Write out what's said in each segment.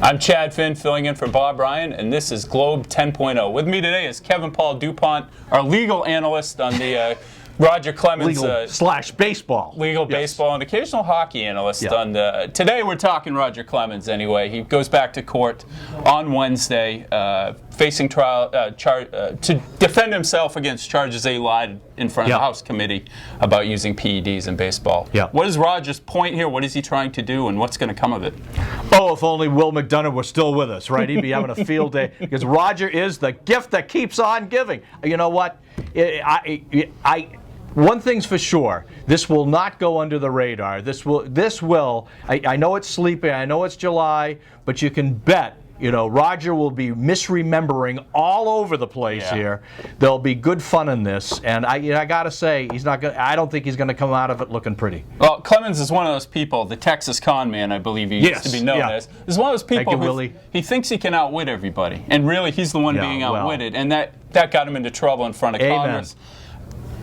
I'm Chad Finn, filling in for Bob Ryan, and this is Globe 10.0. With me today is Kevin Paul Dupont, our legal analyst on the Roger Clemens legal/baseball, baseball, and occasional hockey analyst on the. Today we're talking Roger Clemens. Anyway, he goes back to court on Wednesday, facing trial to defend himself against charges they lied in front of the House committee about using PEDs in baseball. What is Roger's point here? What is he trying to do, and what's going to come of it? Oh, if only Will McDonough was still with us, right? He'd be having a field day, because Roger is the gift that keeps on giving. You know what? One thing's for sure, this will not go under the radar. This will. I know it's sleepy, I know it's July, but you can bet, Roger will be misremembering all over the place here. There'll be good fun in this, and I gotta say, I don't think he's gonna come out of it looking pretty. Well, Clemens is one of those people, the Texas con man, I believe he used to be known as. He's one of those people who he thinks he can outwit everybody, and really he's the one being outwitted, and that got him into trouble in front of Congress.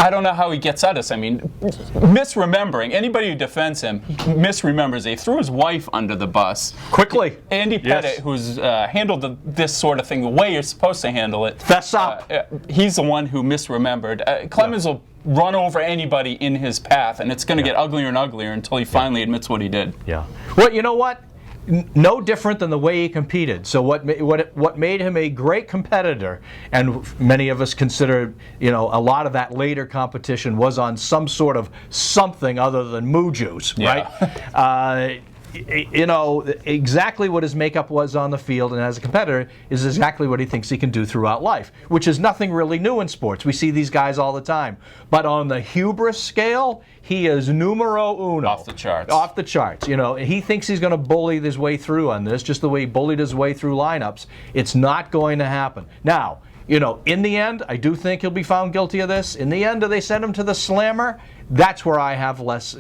I don't know how he gets at us. I mean, misremembering. Anybody who defends him misremembers. He threw his wife under the bus. Quickly. Andy Pettit, who's handled this sort of thing the way you're supposed to handle it. Fess up. He's the one who misremembered. Clemens will run over anybody in his path, and it's going to get uglier and uglier until he finally admits what he did. Well, you know what? No different than the way he competed. So what made him a great competitor, and many of us consider, a lot of that later competition was on some sort of something other than moo juice, right? Exactly what his makeup was on the field and as a competitor is exactly what he thinks he can do throughout life, which is nothing really new in sports. We see these guys all the time. But on the hubris scale, he is numero uno. Off the charts. Off the charts. He thinks he's going to bully his way through on this, just the way he bullied his way through lineups. It's not going to happen. Now, in the end, I do think he'll be found guilty of this. In the end, do they send him to the slammer? That's where I have less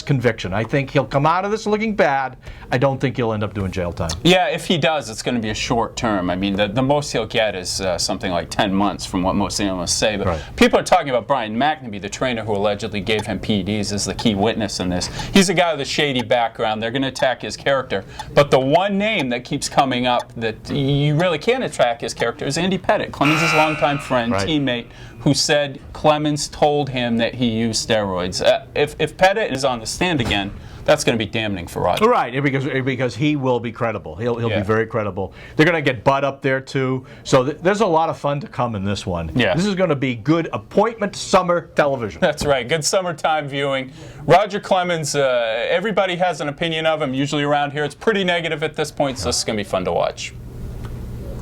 conviction. I think he'll come out of this looking bad. I don't think he'll end up doing jail time. Yeah, if he does, it's going to be a short term. I mean, the most he'll get is something like 10 months from what most analysts say. But people are talking about Brian McNamee, the trainer who allegedly gave him PEDs, as the key witness in this. He's a guy with a shady background. They're going to attack his character. But the one name that keeps coming up that you really can't attack his character is Andy Pettit, Clemens' longtime friend, teammate, who said Clemens told him that he used steroids. If Pettit is on the stand again, that's going to be damning for Roger. Right, because he will be credible. He'll be very credible. They're going to get Bud up there too. So there's a lot of fun to come in this one. This is going to be good appointment summer television. That's right, good summertime viewing. Roger Clemens, everybody has an opinion of him, usually around here. It's pretty negative at this point, so this is going to be fun to watch.